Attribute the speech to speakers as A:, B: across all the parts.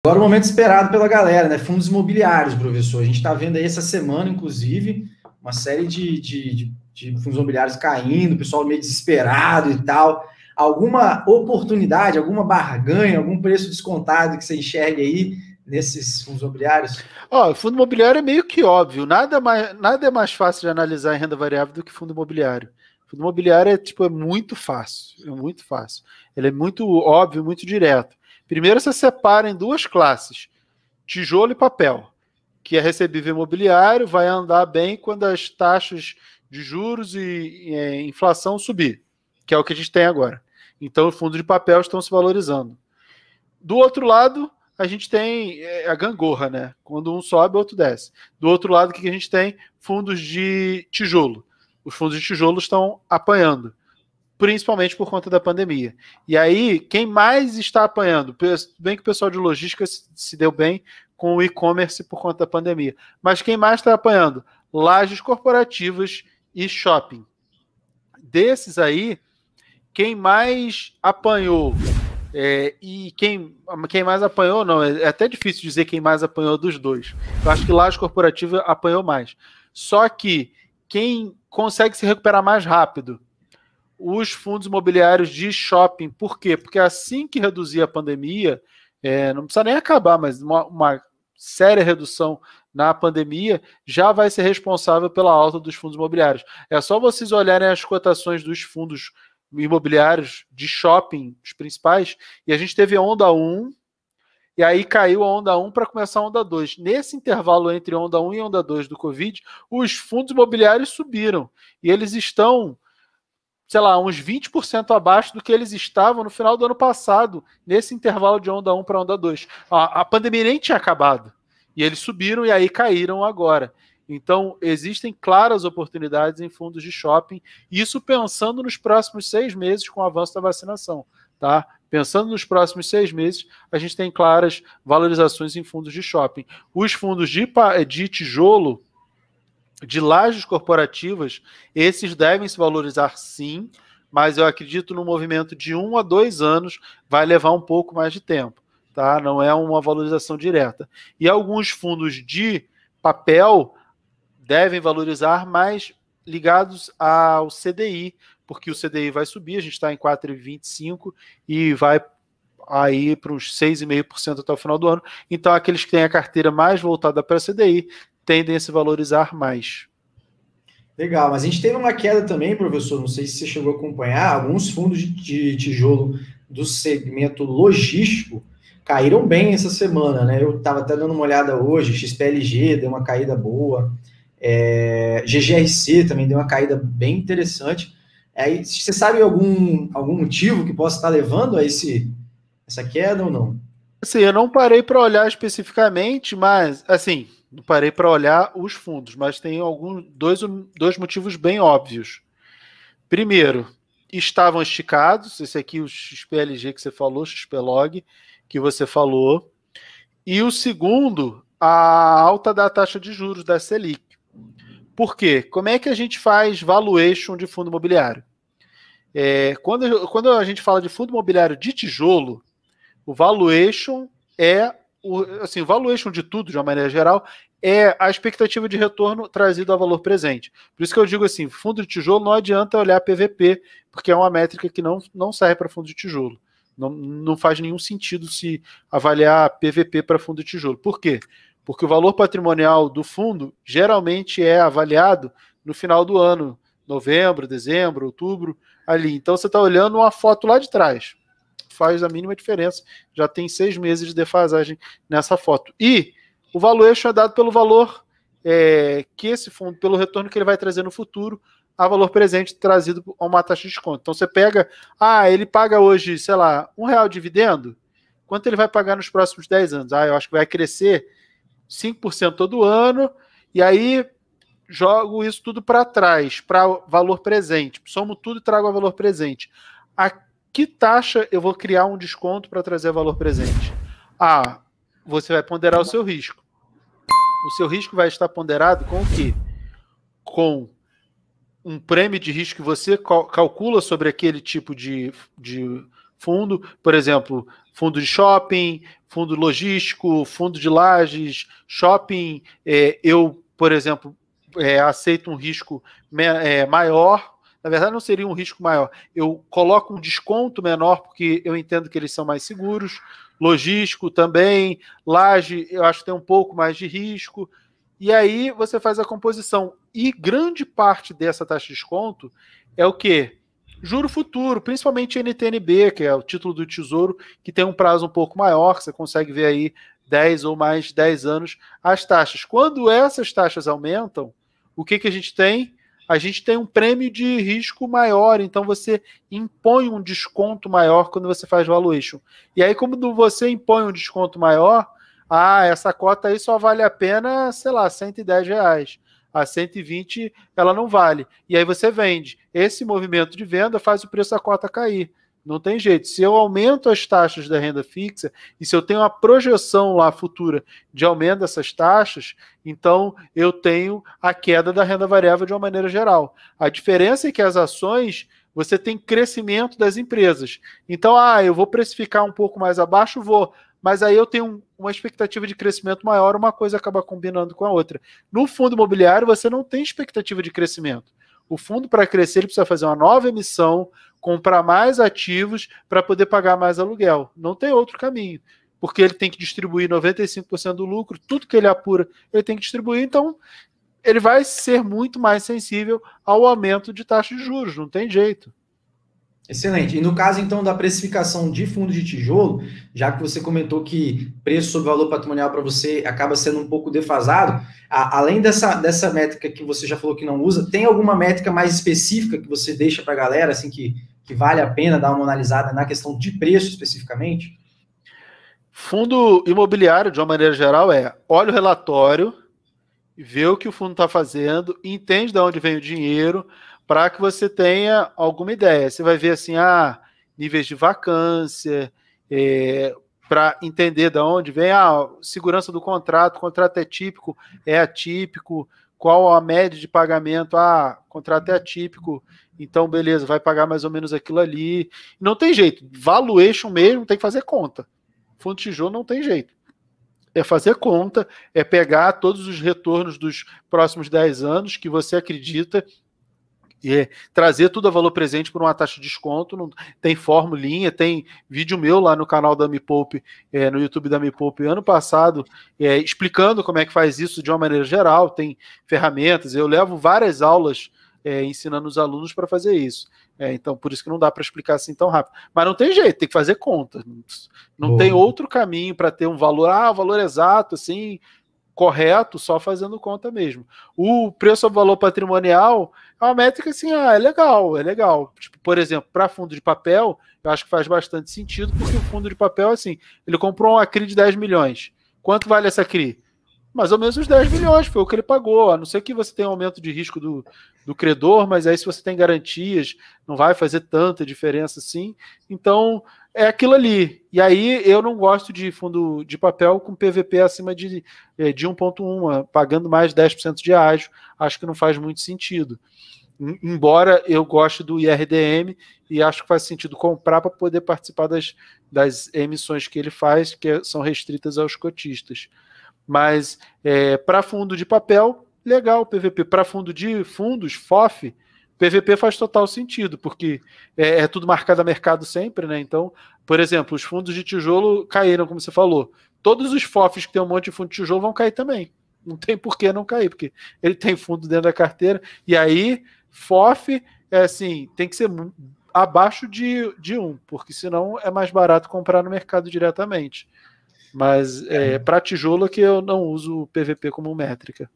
A: Agora o momento esperado pela galera, né? Fundos imobiliários, professor. A gente está vendo aí essa semana, inclusive, uma série de fundos imobiliários caindo, o pessoal meio desesperado e tal. Alguma oportunidade, alguma barganha, algum preço descontado que você enxergue aí nesses fundos imobiliários?
B: Ó, fundo imobiliário é meio que óbvio. Nada é mais fácil de analisar em renda variável do que fundo imobiliário. Fundo imobiliário é muito fácil. É muito fácil. Ele é muito óbvio, muito direto. Primeiro você separa em duas classes: tijolo e papel, que é recebível imobiliário, vai andar bem quando as taxas de juros e inflação subir, que é o que a gente tem agora. Então, os fundos de papel estão se valorizando. Do outro lado, a gente tem a gangorra, né? Quando um sobe, o outro desce. Do outro lado, o que a gente tem? Fundos de tijolo. Os fundos de tijolo estão apanhando, principalmente por conta da pandemia. E aí, quem mais está apanhando? Bem que o pessoal de logística se deu bem com o e-commerce por conta da pandemia. Mas quem mais está apanhando? Lajes corporativas e shopping. Desses aí, quem mais apanhou, e quem mais apanhou, não, é até difícil dizer quem mais apanhou dos dois. Eu acho que laje corporativa apanhou mais. Só que quem consegue se recuperar mais rápido, os fundos imobiliários de shopping. Por quê? Porque assim que reduzir a pandemia, não precisa nem acabar, mas uma séria redução na pandemia já vai ser responsável pela alta dos fundos imobiliários. É só vocês olharem as cotações dos fundos imobiliários de shopping, os principais, e a gente teve a onda 1, e aí caiu a onda 1 para começar a onda 2. Nesse intervalo entre onda 1 e onda 2 do Covid, os fundos imobiliários subiram, e eles estão, sei lá, uns 20% abaixo do que eles estavam no final do ano passado, nesse intervalo de onda 1 para onda 2. A pandemia nem tinha acabado. E eles subiram e aí caíram agora. Então, existem claras oportunidades em fundos de shopping, isso pensando nos próximos 6 meses com o avanço da vacinação. Tá? Pensando nos próximos 6 meses, a gente tem claras valorizações em fundos de shopping. Os fundos de tijolo, de lajes corporativas, esses devem se valorizar sim, mas eu acredito no movimento de 1 a 2 anos, vai levar um pouco mais de tempo, tá? Não é uma valorização direta. E alguns fundos de papel devem valorizar, mais ligados ao CDI, porque o CDI vai subir, a gente está em 4,25 e vai aí para uns 6,5% até o final do ano. Então, aqueles que têm a carteira mais voltada para CDI tendem a se valorizar mais.
A: Legal, mas a gente teve uma queda também, professor, não sei se você chegou a acompanhar, alguns fundos de tijolo do segmento logístico caíram bem essa semana, né? Eu estava até dando uma olhada hoje, XPLG deu uma caída boa, GGRC também deu uma caída bem interessante. Aí, você sabe algum motivo que possa estar levando a essa queda ou não?
B: Assim, eu não parei para olhar especificamente, mas, assim, não parei para olhar os fundos, mas tem dois motivos bem óbvios. Primeiro, estavam esticados, esse aqui, o XPLG que você falou, XPlog, que você falou. E o segundo, a alta da taxa de juros da Selic. Por quê? Como é que a gente faz valuation de fundo imobiliário? Quando a gente fala de fundo imobiliário de tijolo, o valuation o valuation de tudo, de uma maneira geral, é a expectativa de retorno trazido ao valor presente. Por isso que eu digo assim, fundo de tijolo não adianta olhar PVP, porque é uma métrica que não serve para fundo de tijolo. Não faz nenhum sentido se avaliar PVP para fundo de tijolo. Por quê? Porque o valor patrimonial do fundo geralmente é avaliado no final do ano, novembro, dezembro, outubro, ali. Então você está olhando uma foto lá de trás. Faz a mínima diferença. Já tem 6 meses de defasagem nessa foto. E o valuation é dado pelo valor que esse fundo, pelo retorno que ele vai trazer no futuro, a valor presente trazido a uma taxa de desconto. Então você pega, ele paga hoje, sei lá, R$1 de dividendo, quanto ele vai pagar nos próximos 10 anos? Eu acho que vai crescer 5% todo ano, e aí jogo isso tudo para trás, para valor presente. Somo tudo e trago a valor presente. A que taxa eu vou criar um desconto para trazer valor presente? Você vai ponderar o seu risco. O seu risco vai estar ponderado com o quê? Com um prêmio de risco que você calcula sobre aquele tipo de fundo, por exemplo, fundo de shopping, fundo logístico, fundo de lajes, shopping, eu, por exemplo, aceito um risco maior. Na verdade, não seria um risco maior. Eu coloco um desconto menor, porque eu entendo que eles são mais seguros. Logístico também, laje, eu acho que tem um pouco mais de risco. E aí você faz a composição. E grande parte dessa taxa de desconto é o quê? Juro futuro, principalmente NTNB, que é o título do Tesouro, que tem um prazo um pouco maior, que você consegue ver aí 10 ou mais de 10 anos as taxas. Quando essas taxas aumentam, o que a gente tem? A gente tem um prêmio de risco maior, então você impõe um desconto maior quando você faz valuation. E aí, como você impõe um desconto maior, essa cota aí só vale a pena, sei lá, R$110. A 120 ela não vale. E aí você vende. Esse movimento de venda faz o preço da cota cair. Não tem jeito. Se eu aumento as taxas da renda fixa e se eu tenho uma projeção lá futura de aumento dessas taxas, então eu tenho a queda da renda variável de uma maneira geral. A diferença é que as ações, você tem crescimento das empresas. Então, eu vou precificar um pouco mais abaixo, vou. Mas aí eu tenho uma expectativa de crescimento maior, uma coisa acaba combinando com a outra. No fundo imobiliário, você não tem expectativa de crescimento. O fundo, para crescer, ele precisa fazer uma nova emissão, comprar mais ativos para poder pagar mais aluguel. Não tem outro caminho, porque ele tem que distribuir 95% do lucro, tudo que ele apura, ele tem que distribuir, então ele vai ser muito mais sensível ao aumento de taxa de juros, não tem jeito.
A: Excelente. E no caso, então, da precificação de fundo de tijolo, já que você comentou que preço sobre valor patrimonial para você acaba sendo um pouco defasado, além dessa métrica que você já falou que não usa, tem alguma métrica mais específica que você deixa para a galera, assim, que vale a pena dar uma analisada na questão de preço especificamente?
B: Fundo imobiliário, de uma maneira geral, olha o relatório, vê o que o fundo está fazendo, entende de onde vem o dinheiro, para que você tenha alguma ideia. Você vai ver assim, níveis de vacância, para entender de onde vem segurança do contrato, o contrato é típico, é atípico, qual a média de pagamento, contrato é atípico, então beleza, vai pagar mais ou menos aquilo ali. Não tem jeito, valuation mesmo tem que fazer conta. Fundo de tijolo não tem jeito. É fazer conta, é pegar todos os retornos dos próximos 10 anos que você acredita e trazer tudo a valor presente por uma taxa de desconto. Não, tem formulinha, tem vídeo meu lá no canal da Me Poupe, no YouTube da Me Poupe, ano passado, explicando como é que faz isso de uma maneira geral, tem ferramentas, eu levo várias aulas ensinando os alunos para fazer isso. Então, por isso que não dá para explicar assim tão rápido. Mas não tem jeito, tem que fazer conta. Não tem outro caminho para ter um valor, valor exato, assim, correto, só fazendo conta mesmo. O preço ao valor patrimonial é uma métrica assim, é legal. Tipo, por exemplo, para fundo de papel, eu acho que faz bastante sentido, porque o fundo de papel, assim, ele comprou uma CRI de 10 milhões. Quanto vale essa CRI? Mais ou menos uns 10 milhões, foi o que ele pagou. A não ser que você tenha um aumento de risco do credor, mas aí se você tem garantias, não vai fazer tanta diferença assim. Então, é aquilo ali. E aí eu não gosto de fundo de papel com PVP acima de 1,1, pagando mais 10% de ágio. Acho que não faz muito sentido. Embora eu goste do IRDM e acho que faz sentido comprar para poder participar das emissões que ele faz, que são restritas aos cotistas. Mas para fundo de papel, legal o PVP. Para fundo de fundos, FOF, PVP faz total sentido, porque é tudo marcado a mercado sempre, né? Então, por exemplo, os fundos de tijolo caíram, como você falou. Todos os FOFs que tem um monte de fundo de tijolo vão cair também. Não tem por que não cair, porque ele tem fundo dentro da carteira. E aí, FOF, tem que ser abaixo de 1, porque senão é mais barato comprar no mercado diretamente. Mas para tijolo é que eu não uso o PVP como métrica.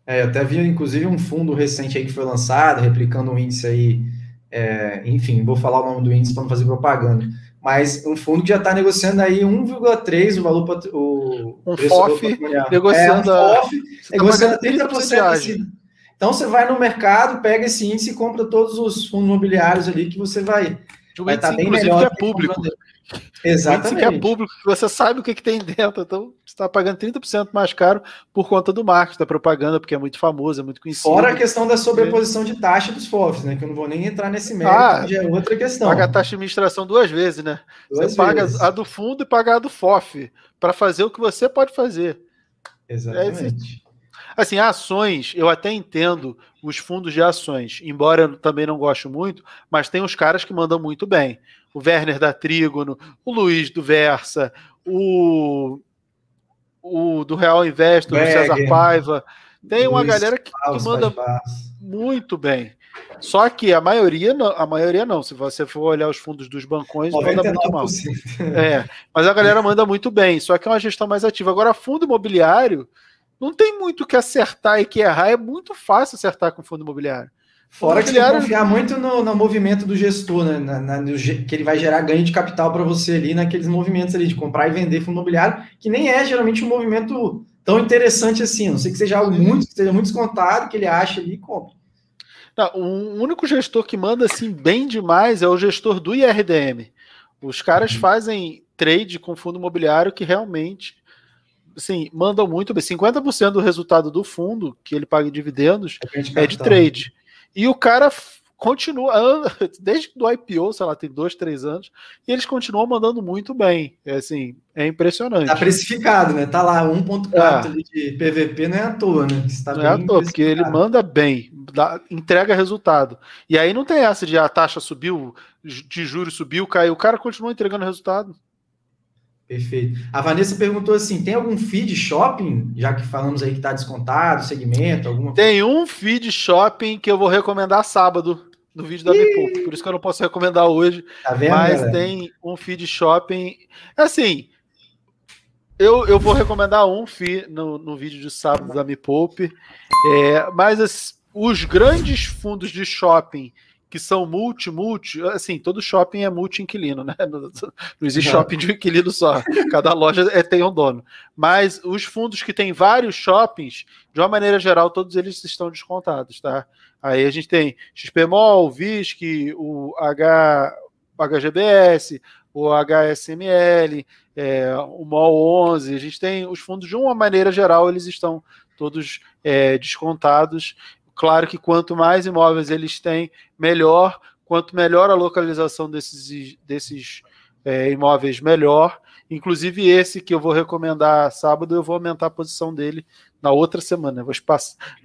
A: Eu até vi, inclusive, um fundo recente aí que foi lançado, replicando um índice aí, enfim, vou falar o nome do índice para não fazer propaganda, mas um fundo que já está negociando aí 1,3 o valor,
B: um FOF negociando
A: negociando 30% assim. Então você vai no mercado, pega esse índice e compra todos os fundos imobiliários ali que você vai estar bem melhor.
B: Que é público.
A: Exatamente.
B: O índice que é público, que você sabe o que tem dentro. Então, você está pagando 30% mais caro por conta do marketing, da propaganda, porque é muito famoso, é muito conhecido.
A: Fora a questão da sobreposição de taxa dos FOFs, né? Que eu não vou nem entrar nesse mérito, que já é outra questão.
B: Paga a taxa de administração 2 vezes, né? Você paga a do fundo e paga a do FOF, para fazer o que você pode fazer.
A: Exatamente.
B: Assim, ações, eu até entendo os fundos de ações, embora eu também não goste muito, mas tem uns caras que mandam muito bem. O Werner da Trígono, o Luiz do Versa, o do Real Investor, o César Paiva. Tem uma galera que manda muito bem. Só que a maioria não. Se você for olhar os fundos dos bancões, manda muito mal. Mas a galera manda muito bem, só que é uma gestão mais ativa. Agora, fundo imobiliário, não tem muito o que acertar e que errar, é muito fácil acertar com fundo imobiliário.
A: Fora que você tem que confiar muito no movimento do gestor, né? Que ele vai gerar ganho de capital para você ali, naqueles movimentos ali de comprar e vender fundo imobiliário, que nem é geralmente um movimento tão interessante assim. Não sei que seja algo que seja muito descontado, que ele acha ali e compra.
B: Não, o único gestor que manda assim bem demais é o gestor do IRDM. Os caras fazem trade com fundo imobiliário que realmente assim, mandam muito bem. 50% do resultado do fundo que ele paga em dividendos é de trade. E o cara continua, desde do IPO, sei lá, tem 2, 3 anos, e eles continuam mandando muito bem. Assim, é impressionante.
A: Tá precificado, né? Tá lá 1.4 ali de PVP, não é à toa, né?
B: Tá não é à toa, porque ele manda bem, entrega resultado. E aí não tem essa de a taxa subiu, de juros subiu, caiu, o cara continua entregando resultado.
A: Perfeito. A Vanessa perguntou assim, tem algum feed shopping, já que falamos aí que está descontado, segmento, alguma coisa?
B: Tem um feed shopping que eu vou recomendar sábado, no vídeo da Mipoup, por isso que eu não posso recomendar hoje,
A: tá vendo,
B: mas
A: galera?
B: tem um feed shopping, assim, eu vou recomendar um feed no vídeo de sábado da Mipoup, mas os grandes fundos de shopping que são multi, assim, todo shopping é multi-inquilino, né? Não existe shopping de um inquilino só, cada loja tem um dono. Mas os fundos que têm vários shoppings, de uma maneira geral, todos eles estão descontados, tá? Aí a gente tem XPMOL, o VISC, o HGBS, o HSML, o MOL 11, a gente tem os fundos, de uma maneira geral, eles estão todos descontados. Claro que quanto mais imóveis eles têm, melhor. Quanto melhor a localização desses imóveis, melhor. Inclusive esse que eu vou recomendar sábado, eu vou aumentar a posição dele na outra semana. Vou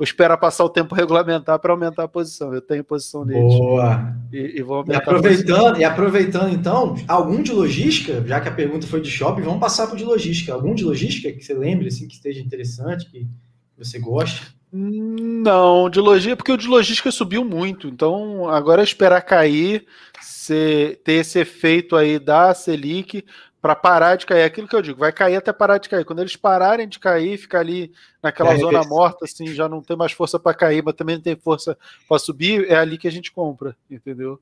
B: esperar passar o tempo regulamentar para aumentar a posição. Eu tenho posição nele.
A: Boa!
B: E vou aumentar a
A: aproveitando, então, algum de logística, já que a pergunta foi de shopping, vamos passar para o de logística. Algum de logística que você lembre, assim, que esteja interessante, que você goste?
B: Não, porque o de logística subiu muito, então agora é esperar cair, ter esse efeito aí da Selic para parar de cair. Aquilo que eu digo, vai cair até parar de cair. Quando eles pararem de cair, ficar ali naquela zona morta, assim, já não tem mais força para cair, mas também não tem força para subir, é ali que a gente compra, entendeu?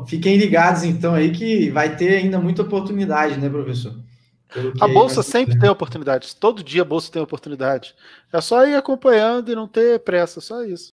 A: Fiquem ligados então aí que vai ter ainda muita oportunidade, né, professor?
B: A bolsa sempre tem oportunidade. Todo dia a bolsa tem oportunidade. É só ir acompanhando e não ter pressa, só isso.